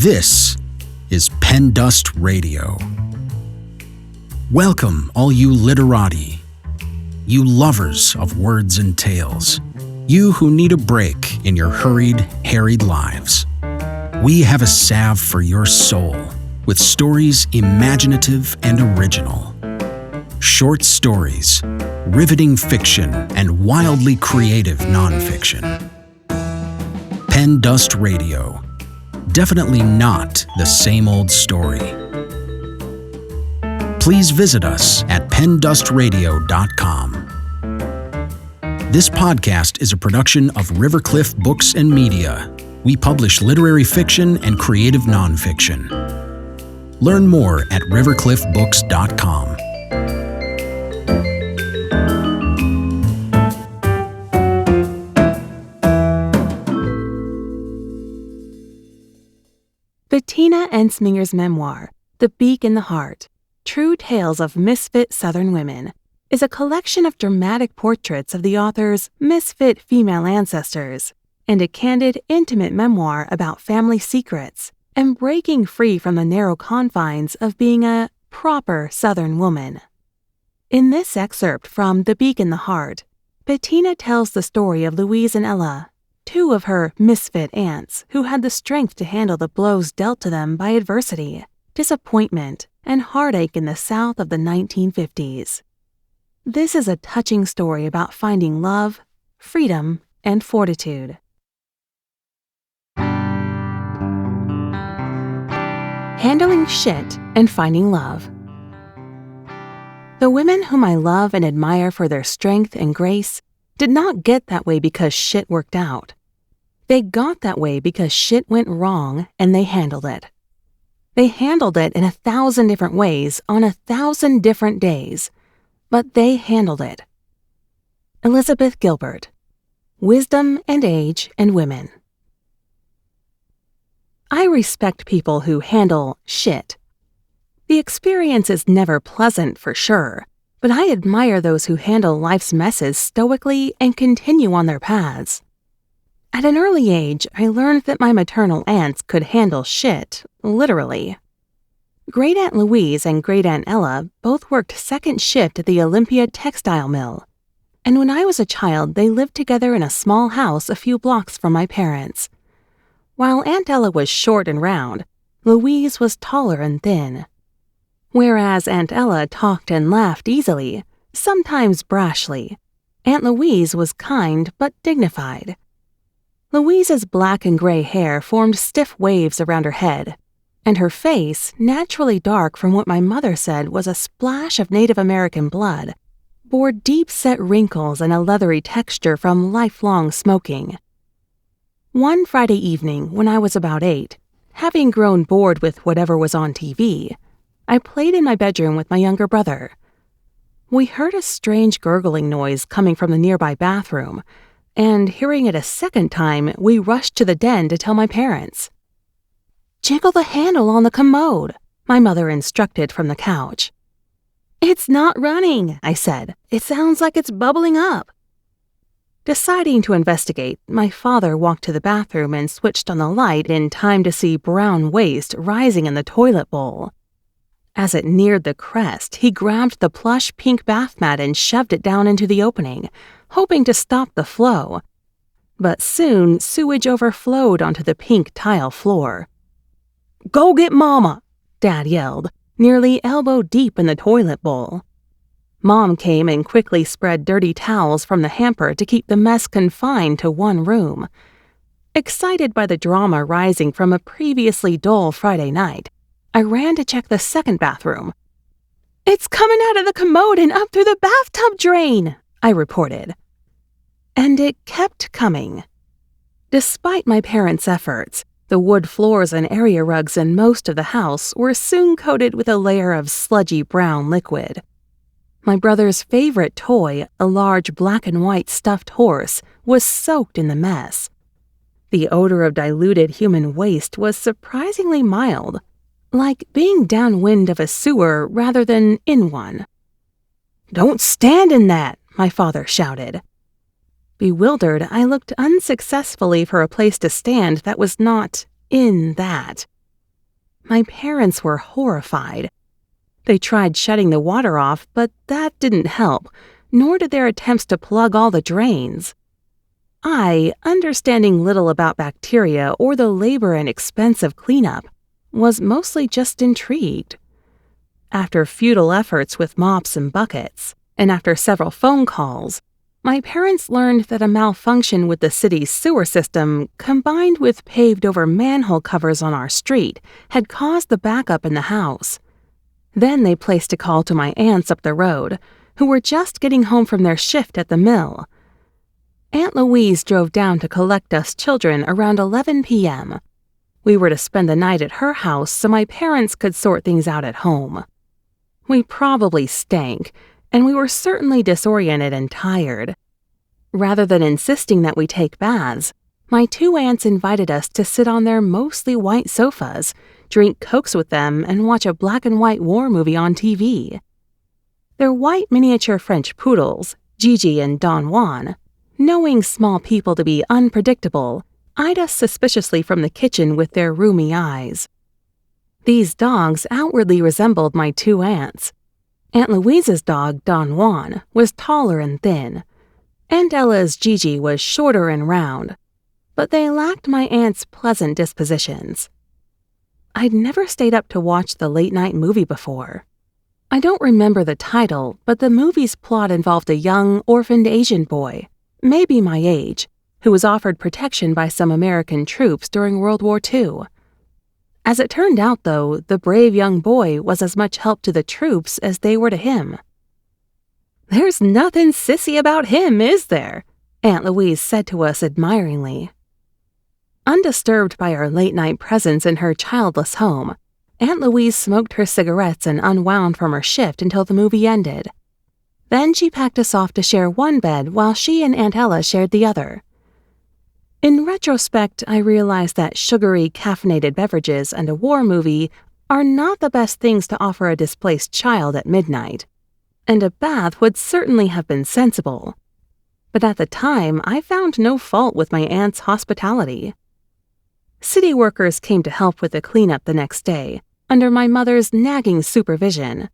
This is Pen Dust Radio. Welcome, all you literati, you lovers of words and tales, you who need a break in your hurried, harried lives. We have a salve for your soul with stories imaginative and original. Short stories, riveting fiction, and wildly creative nonfiction. Pen Dust Radio. Definitely not the same old story. Please visit us at pendustradio.com. This podcast is a production of Rivercliff Books and Media. We publish literary fiction and creative nonfiction. Learn more at rivercliffbooks.com. Betina Entzminger's memoir, The Beak and the Heart, True Tales of Misfit Southern Women, is a collection of dramatic portraits of the author's misfit female ancestors and a candid, intimate memoir about family secrets and breaking free from the narrow confines of being a proper Southern woman. In this excerpt from The Beak and the Heart, Betina tells the story of Louise and Ella, two of her misfit aunts who had the strength to handle the blows dealt to them by adversity, disappointment, and heartache in the South of the 1950s. This is a touching story about finding love, freedom, and fortitude. Handling shit and finding love. The women whom I love and admire for their strength and grace did not get that way because shit worked out. They got that way because shit went wrong and they handled it. They handled it in 1,000 different ways on 1,000 different days, but they handled it. Elizabeth Gilbert, Wisdom and Age and Women. I respect people who handle shit. The experience is never pleasant for sure, but I admire those who handle life's messes stoically and continue on their paths. At an early age, I learned that my maternal aunts could handle shit, literally. Great Aunt Louise and Great Aunt Ella both worked second shift at the Olympia textile mill, and when I was a child, they lived together in a small house a few blocks from my parents. While Aunt Ella was short and round, Louise was taller and thin. Whereas Aunt Ella talked and laughed easily, sometimes brashly, Aunt Louise was kind but dignified. Louise's black and gray hair formed stiff waves around her head, and her face, naturally dark from what my mother said was a splash of Native American blood, bore deep-set wrinkles and a leathery texture from lifelong smoking. One Friday evening, when I was about 8, having grown bored with whatever was on TV, I played in my bedroom with my younger brother. We heard a strange gurgling noise coming from the nearby bathroom, and hearing it a second time, we rushed to the den to tell my parents. "Jiggle the handle on the commode," my mother instructed from the couch. "It's not running," I said. "It sounds like it's bubbling up." Deciding to investigate, my father walked to the bathroom and switched on the light in time to see brown waste rising in the toilet bowl. As it neared the crest, he grabbed the plush pink bath mat and shoved it down into the opening, hoping to stop the flow. But soon, sewage overflowed onto the pink tile floor. "Go get Mama!" Dad yelled, nearly elbow deep in the toilet bowl. Mom came and quickly spread dirty towels from the hamper to keep the mess confined to one room. Excited by the drama rising from a previously dull Friday night, I ran to check the second bathroom. "It's coming out of the commode and up through the bathtub drain," I reported. And it kept coming. Despite my parents' efforts, the wood floors and area rugs in most of the house were soon coated with a layer of sludgy brown liquid. My brother's favorite toy, a large black and white stuffed horse, was soaked in the mess. The odor of diluted human waste was surprisingly mild, like being downwind of a sewer rather than in one. "Don't stand in that," my father shouted. Bewildered, I looked unsuccessfully for a place to stand that was not in that. My parents were horrified. They tried shutting the water off, but that didn't help, nor did their attempts to plug all the drains. I, understanding little about bacteria or the labor and expense of cleanup, was mostly just intrigued. After futile efforts with mops and buckets, and after several phone calls, my parents learned that a malfunction with the city's sewer system, combined with paved-over manhole covers on our street, had caused the backup in the house. Then they placed a call to my aunts up the road, who were just getting home from their shift at the mill. Aunt Louise drove down to collect us children around 11 p.m. We were to spend the night at her house so my parents could sort things out at home. We probably stank, and we were certainly disoriented and tired. Rather than insisting that we take baths, my two aunts invited us to sit on their mostly white sofas, drink Cokes with them, and watch a black and white war movie on TV. Their white miniature French poodles, Gigi and Don Juan, knowing small people to be unpredictable, eyed us suspiciously from the kitchen with their rheumy eyes. These dogs outwardly resembled my two aunts. Aunt Louise's dog, Don Juan, was taller and thin. Aunt Ella's Gigi was shorter and round, but they lacked my aunt's pleasant dispositions. I'd never stayed up to watch the late-night movie before. I don't remember the title, but the movie's plot involved a young, orphaned Asian boy, maybe my age, who was offered protection by some American troops during World War II. As it turned out, though, the brave young boy was as much help to the troops as they were to him. "There's nothing sissy about him, is there?" Aunt Louise said to us admiringly. Undisturbed by our late-night presence in her childless home, Aunt Louise smoked her cigarettes and unwound from her shift until the movie ended. Then she packed us off to share one bed while she and Aunt Ella shared the other. In retrospect, I realized that sugary, caffeinated beverages and a war movie are not the best things to offer a displaced child at midnight, and a bath would certainly have been sensible. But at the time, I found no fault with my aunt's hospitality. City workers came to help with the cleanup the next day, under my mother's nagging supervision.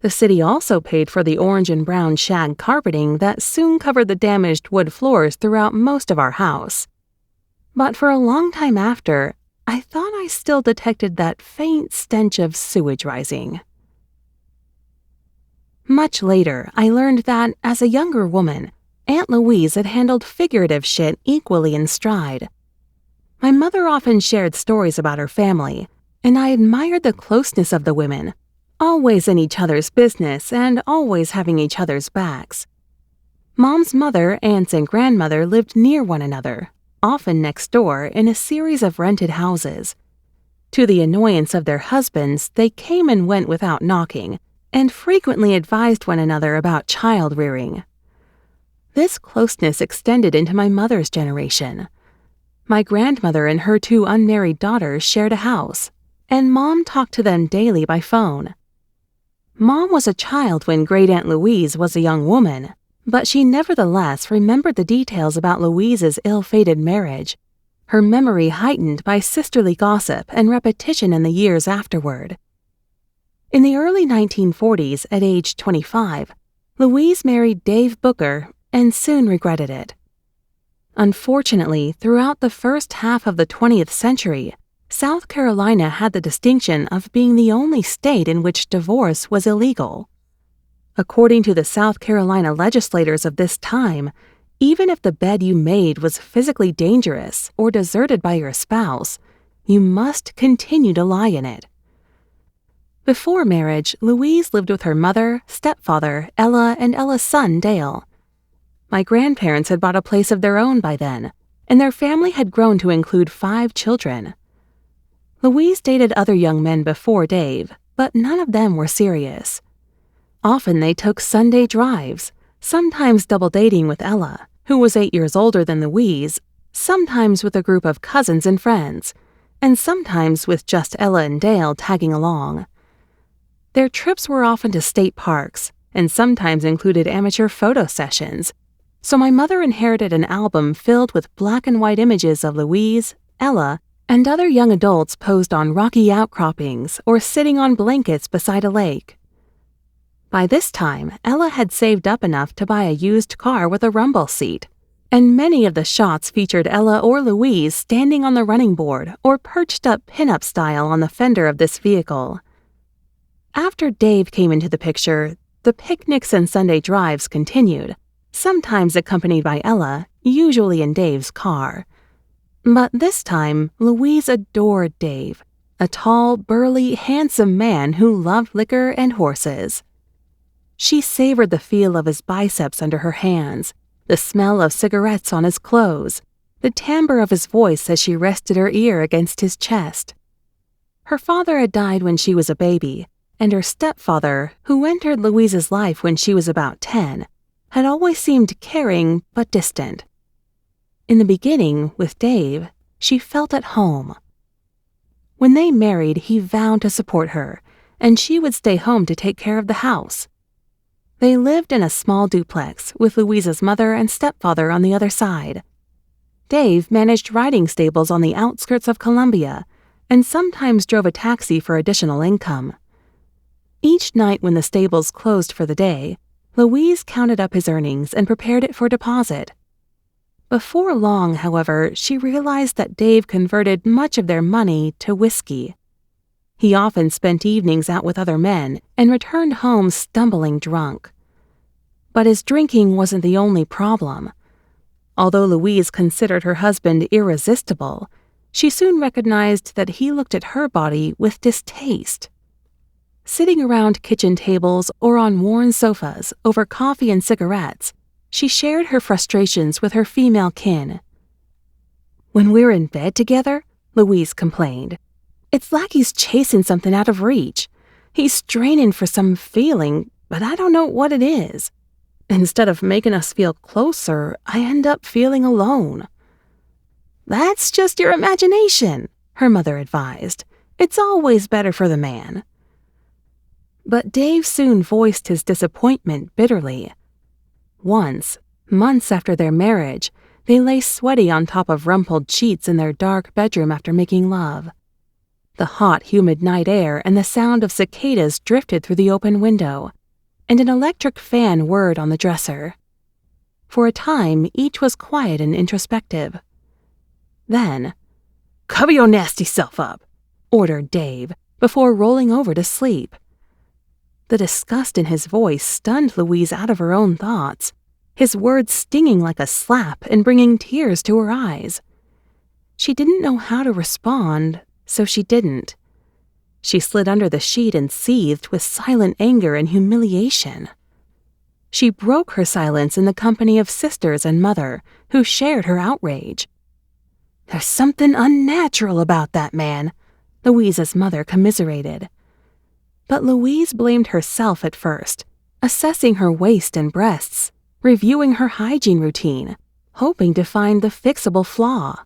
The city also paid for the orange and brown shag carpeting that soon covered the damaged wood floors throughout most of our house. But for a long time after, I thought I still detected that faint stench of sewage rising. Much later, I learned that, as a younger woman, Aunt Louise had handled figurative shit equally in stride. My mother often shared stories about her family, and I admired the closeness of the women, always in each other's business and always having each other's backs. Mom's mother, aunts, and grandmother lived near one another, often next door in a series of rented houses. To the annoyance of their husbands, they came and went without knocking, and frequently advised one another about child-rearing. This closeness extended into my mother's generation. My grandmother and her two unmarried daughters shared a house, and Mom talked to them daily by phone. Mom was a child when Great-Aunt Louise was a young woman, but she nevertheless remembered the details about Louise's ill-fated marriage, her memory heightened by sisterly gossip and repetition in the years afterward. In the early 1940s, at age 25, Louise married Dave Booker and soon regretted it. Unfortunately, throughout the first half of the 20th century, South Carolina had the distinction of being the only state in which divorce was illegal. According to the South Carolina legislators of this time, even if the bed you made was physically dangerous or deserted by your spouse, you must continue to lie in it. Before marriage, Louise lived with her mother, stepfather, Ella, and Ella's son, Dale. My grandparents had bought a place of their own by then, and their family had grown to include 5 children. Louise dated other young men before Dave, but none of them were serious. Often they took Sunday drives, sometimes double dating with Ella, who was 8 years older than Louise, sometimes with a group of cousins and friends, and sometimes with just Ella and Dale tagging along. Their trips were often to state parks, and sometimes included amateur photo sessions, so my mother inherited an album filled with black and white images of Louise, Ella, and other young adults posed on rocky outcroppings or sitting on blankets beside a lake. By this time, Ella had saved up enough to buy a used car with a rumble seat, and many of the shots featured Ella or Louise standing on the running board or perched up pin-up style on the fender of this vehicle. After Dave came into the picture, the picnics and Sunday drives continued, sometimes accompanied by Ella, usually in Dave's car. But this time, Louise adored Dave, a tall, burly, handsome man who loved liquor and horses. She savored the feel of his biceps under her hands, the smell of cigarettes on his clothes, the timbre of his voice as she rested her ear against his chest. Her father had died when she was a baby, and her stepfather, who entered Louise's life when she was about 10, had always seemed caring but distant. In the beginning, with Dave, she felt at home. When they married, he vowed to support her, and she would stay home to take care of the house. They lived in a small duplex with Louise's mother and stepfather on the other side. Dave managed riding stables on the outskirts of Columbia and sometimes drove a taxi for additional income. Each night when the stables closed for the day, Louise counted up his earnings and prepared it for deposit. Before long, however, she realized that Dave converted much of their money to whiskey. He often spent evenings out with other men and returned home stumbling drunk. But his drinking wasn't the only problem. Although Louise considered her husband irresistible, she soon recognized that he looked at her body with distaste. Sitting around kitchen tables or on worn sofas over coffee and cigarettes, she shared her frustrations with her female kin. "When we're in bed together," Louise complained, "it's like he's chasing something out of reach. He's straining for some feeling, but I don't know what it is. Instead of making us feel closer, I end up feeling alone." "That's just your imagination," her mother advised. "It's always better for the man." But Dave soon voiced his disappointment bitterly. Once, months after their marriage, they lay sweaty on top of rumpled sheets in their dark bedroom after making love. The hot, humid night air and the sound of cicadas drifted through the open window, and an electric fan whirred on the dresser. For a time, each was quiet and introspective. Then, "Cover your nasty self up," ordered Dave, before rolling over to sleep. The disgust in his voice stunned Louise out of her own thoughts, his words stinging like a slap and bringing tears to her eyes. She didn't know how to respond, so she didn't. She slid under the sheet and seethed with silent anger and humiliation. She broke her silence in the company of sisters and mother, who shared her outrage. "There's something unnatural about that man," Louise's mother commiserated. But Louise blamed herself at first, assessing her waist and breasts, reviewing her hygiene routine, hoping to find the fixable flaw.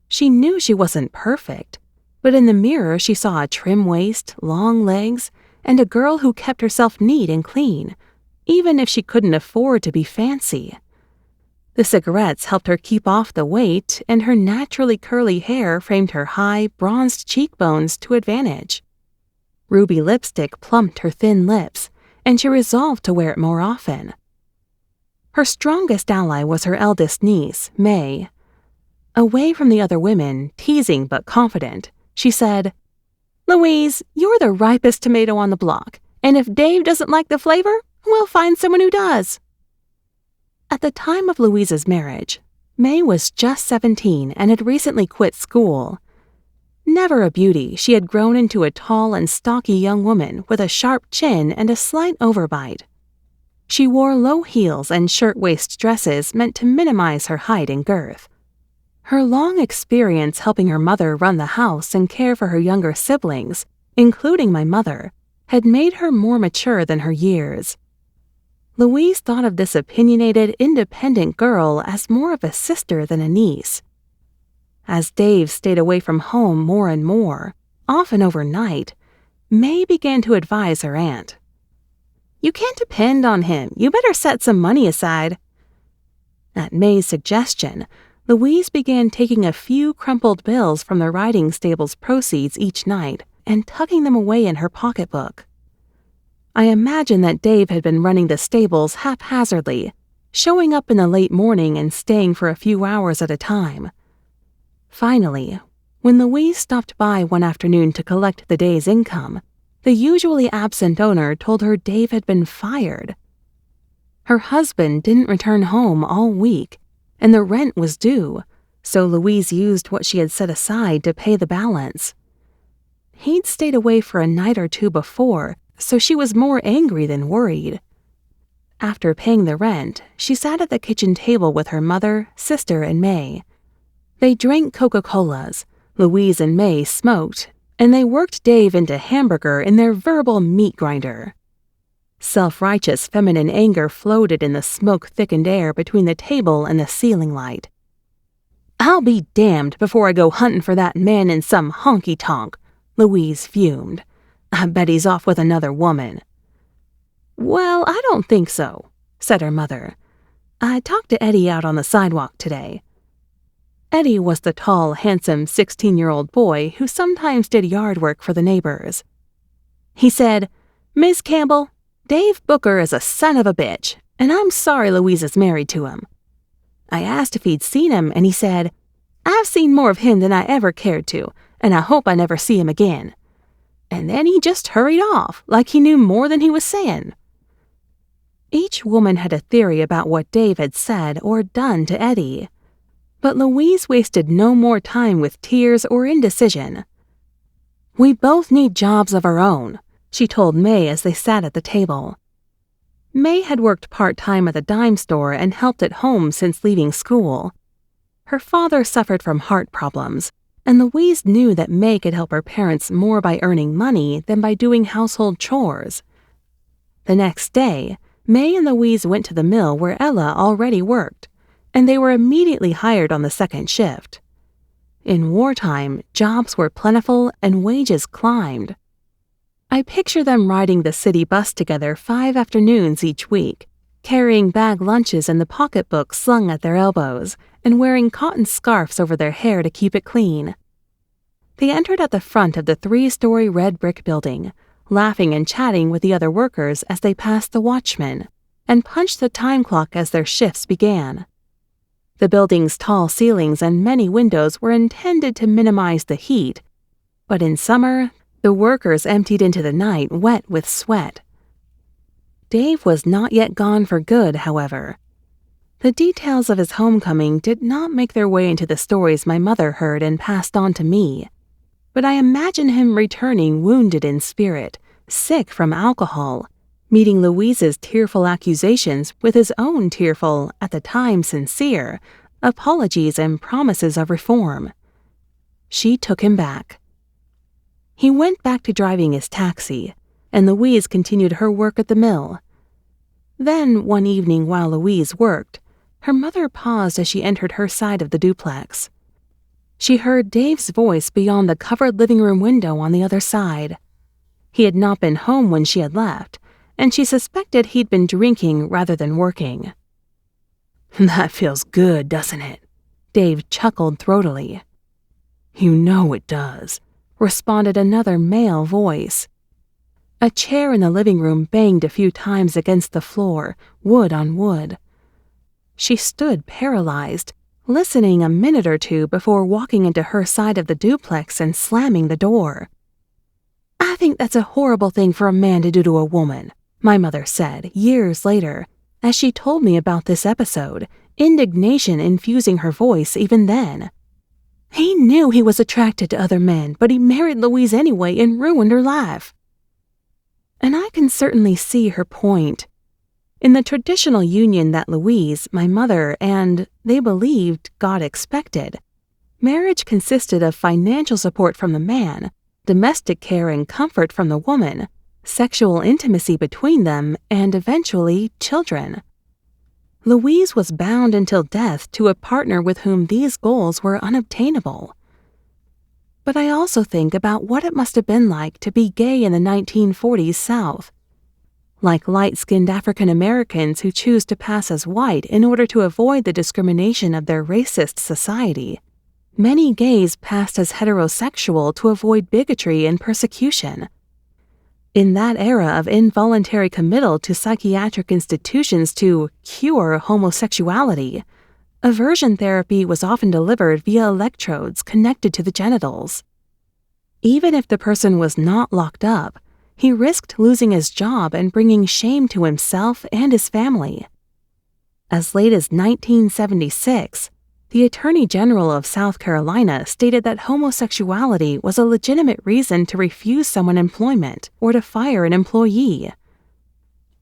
She knew she wasn't perfect, but in the mirror she saw a trim waist, long legs, and a girl who kept herself neat and clean, even if she couldn't afford to be fancy. The cigarettes helped her keep off the weight, and her naturally curly hair framed her high, bronzed cheekbones to advantage. Ruby lipstick plumped her thin lips, and she resolved to wear it more often. Her strongest ally was her eldest niece, May. Away from the other women, teasing but confident, she said, "Louise, you're the ripest tomato on the block, and if Dave doesn't like the flavor, we'll find someone who does." At the time of Louise's marriage, May was just 17 and had recently quit school. Never a beauty, she had grown into a tall and stocky young woman with a sharp chin and a slight overbite. She wore low heels and shirt-waist dresses meant to minimize her height and girth. Her long experience helping her mother run the house and care for her younger siblings, including my mother, had made her more mature than her years. Louise thought of this opinionated, independent girl as more of a sister than a niece. As Dave stayed away from home more and more, often overnight, May began to advise her aunt. "You can't depend on him. You better set some money aside." At May's suggestion, Louise began taking a few crumpled bills from the riding stable's proceeds each night and tucking them away in her pocketbook. I imagine that Dave had been running the stables haphazardly, showing up in the late morning and staying for a few hours at a time. Finally, when Louise stopped by one afternoon to collect the day's income, the usually absent owner told her Dave had been fired. Her husband didn't return home all week, and the rent was due, so Louise used what she had set aside to pay the balance. He'd stayed away for a night or two before, so she was more angry than worried. After paying the rent, she sat at the kitchen table with her mother, sister, and May. They drank Coca-Colas, Louise and May smoked, and they worked Dave into hamburger in their verbal meat grinder. Self-righteous feminine anger floated in the smoke-thickened air between the table and the ceiling light. "I'll be damned before I go hunting for that man in some honky-tonk," Louise fumed. "I bet he's off with another woman." "Well, I don't think so," said her mother. "I talked to Eddie out on the sidewalk today." Eddie was the tall, handsome 16-year-old boy who sometimes did yard work for the neighbors. He said, "Miss Campbell, Dave Booker is a son of a bitch, and I'm sorry Louise is married to him." I asked if he'd seen him, and he said, "I've seen more of him than I ever cared to, and I hope I never see him again." And then he just hurried off, like he knew more than he was saying. Each woman had a theory about what Dave had said or done to Eddie. But Louise wasted no more time with tears or indecision. "We both need jobs of our own," she told May as they sat at the table. May had worked part-time at the dime store and helped at home since leaving school. Her father suffered from heart problems, and Louise knew that May could help her parents more by earning money than by doing household chores. The next day, May and Louise went to the mill where Ella already worked, and they were immediately hired on the second shift. In wartime, jobs were plentiful and wages climbed. I picture them riding the city bus together 5 afternoons each week, carrying bag lunches and the pocketbook slung at their elbows, and wearing cotton scarves over their hair to keep it clean. They entered at the front of the 3-story red brick building, laughing and chatting with the other workers as they passed the watchman, and punched the time clock as their shifts began. The building's tall ceilings and many windows were intended to minimize the heat, but in summer, the workers emptied into the night wet with sweat. Dave was not yet gone for good, however. The details of his homecoming did not make their way into the stories my mother heard and passed on to me, but I imagine him returning wounded in spirit, sick from alcohol, meeting Louise's tearful accusations with his own tearful, at the time sincere, apologies and promises of reform. She took him back. He went back to driving his taxi, and Louise continued her work at the mill. Then, one evening while Louise worked, her mother paused as she entered her side of the duplex. She heard Dave's voice beyond the covered living room window on the other side. He had not been home when she had left, and she suspected he'd been drinking rather than working. "That feels good, doesn't it?" Dave chuckled throatily. "You know it does," responded another male voice. A chair in the living room banged a few times against the floor, wood on wood. She stood paralyzed, listening a minute or two before walking into her side of the duplex and slamming the door. "I think that's a horrible thing for a man to do to a woman," my mother said years later, as she told me about this episode, indignation infusing her voice even then. "He knew he was attracted to other men, but he married Louise anyway and ruined her life." And I can certainly see her point. In the traditional union that Louise, my mother, and, they believed, God expected, marriage consisted of financial support from the man, domestic care and comfort from the woman, sexual intimacy between them, and eventually children. Louise was bound until death to a partner with whom these goals were unobtainable. But I also think about what it must have been like to be gay in the 1940s South. Like light-skinned African Americans who choose to pass as white in order to avoid the discrimination of their racist society, many gays passed as heterosexual to avoid bigotry and persecution. In that era of involuntary committal to psychiatric institutions to cure homosexuality, aversion therapy was often delivered via electrodes connected to the genitals. Even if the person was not locked up, he risked losing his job and bringing shame to himself and his family. As late as 1976, the Attorney General of South Carolina stated that homosexuality was a legitimate reason to refuse someone employment or to fire an employee.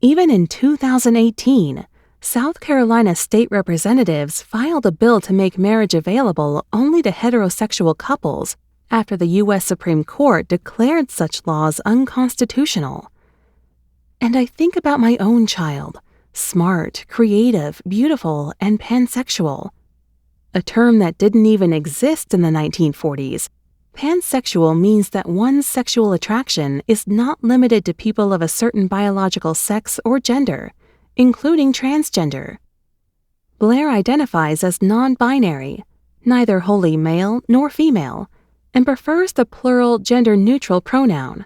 Even in 2018, South Carolina state representatives filed a bill to make marriage available only to heterosexual couples after the U.S. Supreme Court declared such laws unconstitutional. And I think about my own child, smart, creative, beautiful, and pansexual. A term that didn't even exist in the 1940s, pansexual means that one's sexual attraction is not limited to people of a certain biological sex or gender, including transgender. Blair identifies as non-binary, neither wholly male nor female, and prefers the plural gender-neutral pronoun.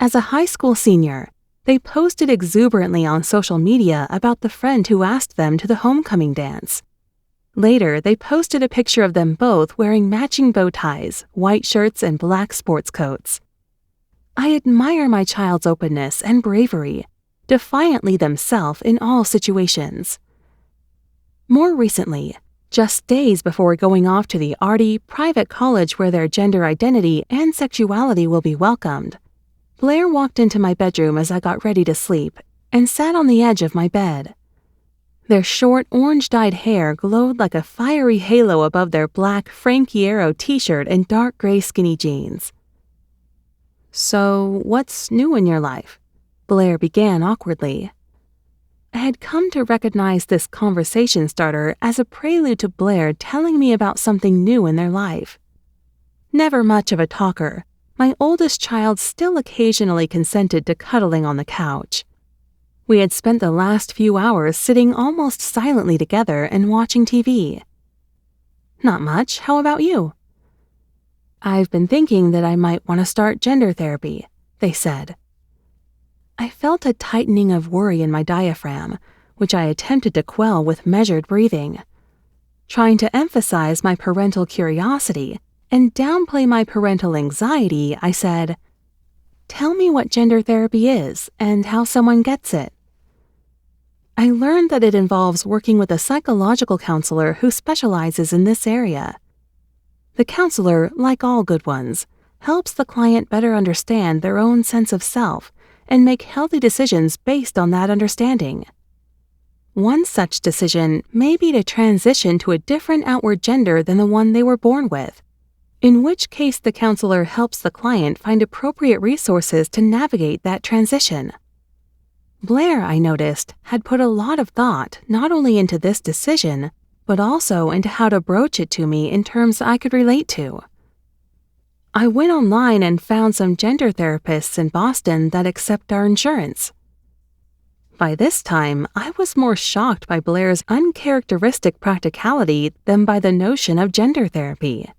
As a high school senior, they posted exuberantly on social media about the friend who asked them to the homecoming dance. Later, they posted a picture of them both wearing matching bow ties, white shirts, and black sports coats. I admire my child's openness and bravery, defiantly themselves in all situations. More recently, just days before going off to the arty, private college where their gender identity and sexuality will be welcomed, Blair walked into my bedroom as I got ready to sleep and sat on the edge of my bed. Their short, orange-dyed hair glowed like a fiery halo above their black Frankie Aero t-shirt and dark gray skinny jeans. "So, what's new in your life?" Blair began awkwardly. I had come to recognize this conversation starter as a prelude to Blair telling me about something new in their life. Never much of a talker, my oldest child still occasionally consented to cuddling on the couch. We had spent the last few hours sitting almost silently together and watching TV. "Not much. How about you?" "I've been thinking that I might want to start gender therapy," they said. I felt a tightening of worry in my diaphragm, which I attempted to quell with measured breathing. Trying to emphasize my parental curiosity and downplay my parental anxiety, I said, "Tell me what gender therapy is and how someone gets it." I learned that it involves working with a psychological counselor who specializes in this area. The counselor, like all good ones, helps the client better understand their own sense of self and make healthy decisions based on that understanding. One such decision may be to transition to a different outward gender than the one they were born with, in which case the counselor helps the client find appropriate resources to navigate that transition. Blair, I noticed, had put a lot of thought not only into this decision, but also into how to broach it to me in terms I could relate to. I went online and found some gender therapists in Boston that accept our insurance. By this time, I was more shocked by Blair's uncharacteristic practicality than by the notion of gender therapy.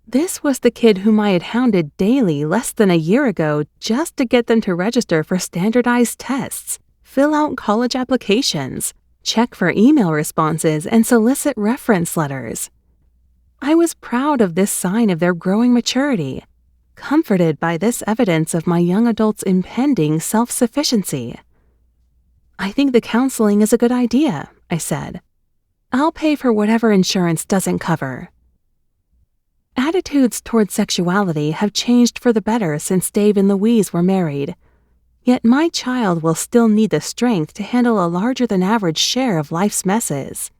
This was the kid whom I had hounded daily less than a year ago just to get them to register for standardized tests, fill out college applications, check for email responses, and solicit reference letters. I was proud of this sign of their growing maturity, comforted by this evidence of my young adult's impending self-sufficiency. "I think the counseling is a good idea," I said. "I'll pay for whatever insurance doesn't cover." Attitudes toward sexuality have changed for the better since Dave and Louise were married, yet my child will still need the strength to handle a larger-than-average share of life's messes.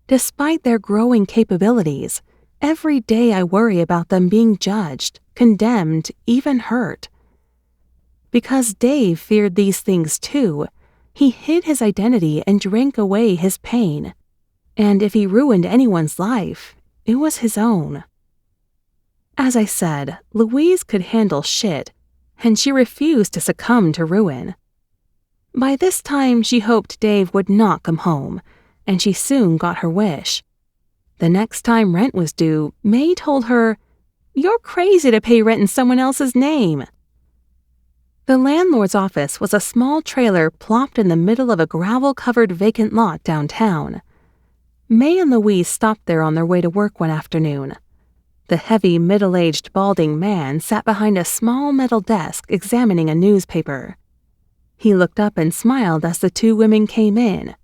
Despite their growing capabilities, every day I worry about them being judged, condemned, even hurt. Because Dave feared these things too, he hid his identity and drank away his pain. And if he ruined anyone's life, it was his own. As I said, Louise could handle shit, and she refused to succumb to ruin. By this time, she hoped Dave would not come home, and she soon got her wish. The next time rent was due, May told her, "You're crazy to pay rent in someone else's name." The landlord's office was a small trailer plopped in the middle of a gravel-covered vacant lot downtown. May and Louise stopped there on their way to work one afternoon. The heavy, middle-aged, balding man sat behind a small metal desk examining a newspaper. He looked up and smiled as the two women came in,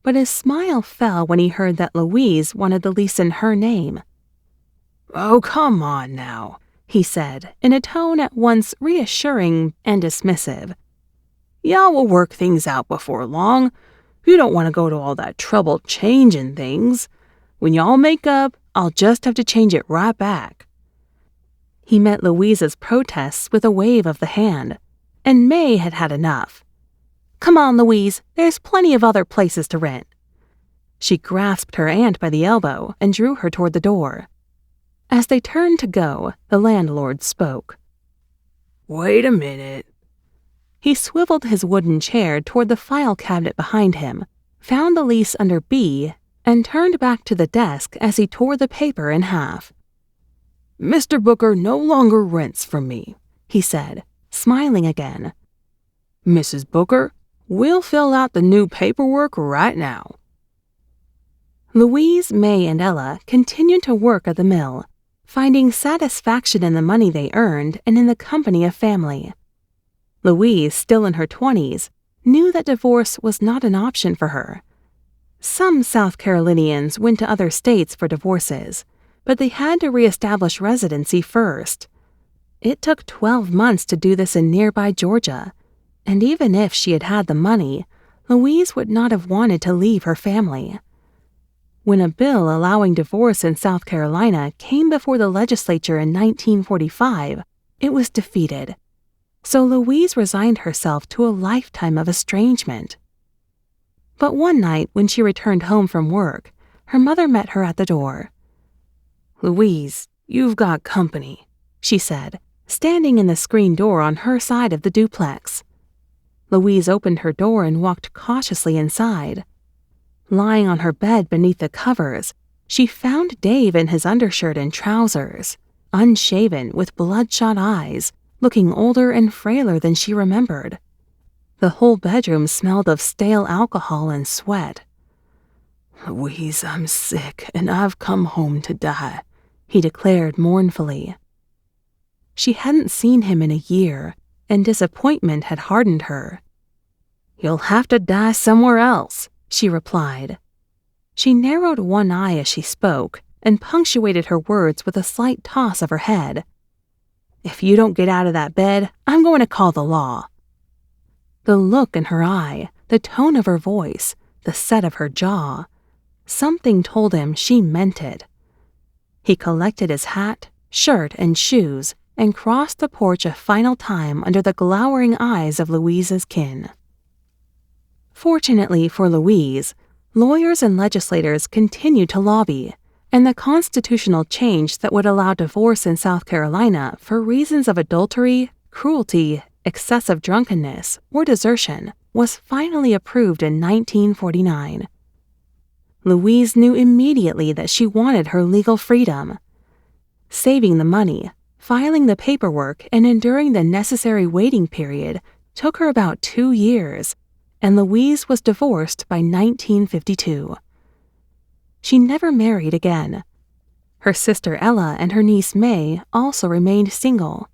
but his smile fell when he heard that Louise wanted the lease in her name. "Oh, come on now," he said, in a tone at once reassuring and dismissive. "Y'all will work things out before long. You don't want to go to all that trouble changing things. When y'all make up, I'll just have to change it right back." He met Louise's protests with a wave of the hand, and May had had enough. "Come on, Louise, there's plenty of other places to rent." She grasped her aunt by the elbow and drew her toward the door. As they turned to go, the landlord spoke. "Wait a minute." He swiveled his wooden chair toward the file cabinet behind him, found the lease under B, and turned back to the desk as he tore the paper in half. "Mr. Booker no longer rents from me," he said, smiling again. "Mrs. Booker, we'll fill out the new paperwork right now." Louise, May, and Ella continued to work at the mill, finding satisfaction in the money they earned and in the company of family. Louise, still in her 20s, knew that divorce was not an option for her. Some South Carolinians went to other states for divorces, but they had to reestablish residency first. It took 12 months to do this in nearby Georgia, and even if she had had the money, Louise would not have wanted to leave her family. When a bill allowing divorce in South Carolina came before the legislature in 1945, it was defeated. So Louise resigned herself to a lifetime of estrangement. But one night when she returned home from work, her mother met her at the door. "Louise, you've got company," she said, standing in the screen door on her side of the duplex. Louise opened her door and walked cautiously inside. Lying on her bed beneath the covers, she found Dave in his undershirt and trousers, unshaven with bloodshot eyes, looking older and frailer than she remembered. The whole bedroom smelled of stale alcohol and sweat. "Louise, I'm sick, and I've come home to die," he declared mournfully. She hadn't seen him in a year, and disappointment had hardened her. "You'll have to die somewhere else," she replied. She narrowed one eye as she spoke and punctuated her words with a slight toss of her head. "If you don't get out of that bed, I'm going to call the law." The look in her eye, the tone of her voice, the set of her jaw, something told him she meant it. He collected his hat, shirt, and shoes and crossed the porch a final time under the glowering eyes of Louise's kin. Fortunately for Louise, lawyers and legislators continued to lobby, and the constitutional change that would allow divorce in South Carolina for reasons of adultery, cruelty, excessive drunkenness, or desertion was finally approved in 1949. Louise knew immediately that she wanted her legal freedom. Saving the money, filing the paperwork, and enduring the necessary waiting period took her about 2 years, and Louise was divorced by 1952. She never married again. Her sister Ella and her niece May also remained single.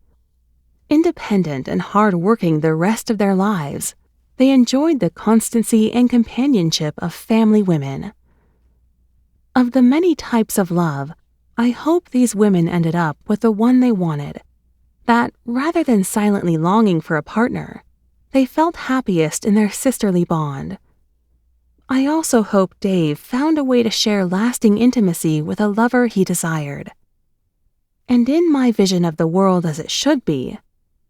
Independent and hard-working the rest of their lives, they enjoyed the constancy and companionship of family women. Of the many types of love, I hope these women ended up with the one they wanted, that rather than silently longing for a partner, they felt happiest in their sisterly bond. I also hope Dave found a way to share lasting intimacy with a lover he desired. And in my vision of the world as it should be,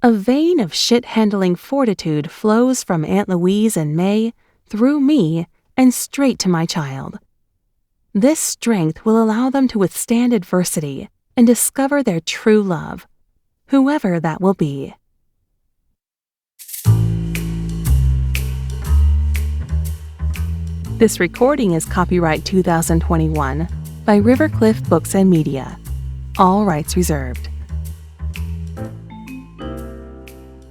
a vein of shit-handling fortitude flows from Aunt Louise and May, through me, and straight to my child. This strength will allow them to withstand adversity and discover their true love, whoever that will be. This recording is copyright 2021 by Rivercliff Books and Media. All rights reserved.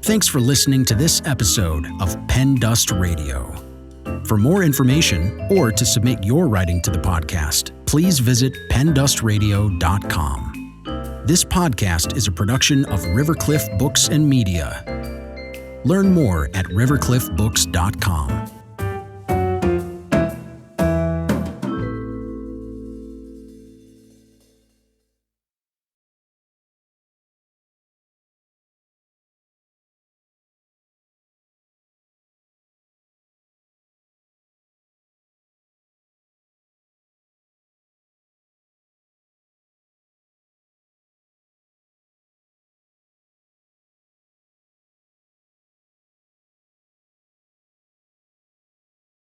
Thanks for listening to this episode of Pen Dust Radio. For more information or to submit your writing to the podcast, please visit pendustradio.com. This podcast is a production of Rivercliff Books and Media. Learn more at rivercliffbooks.com.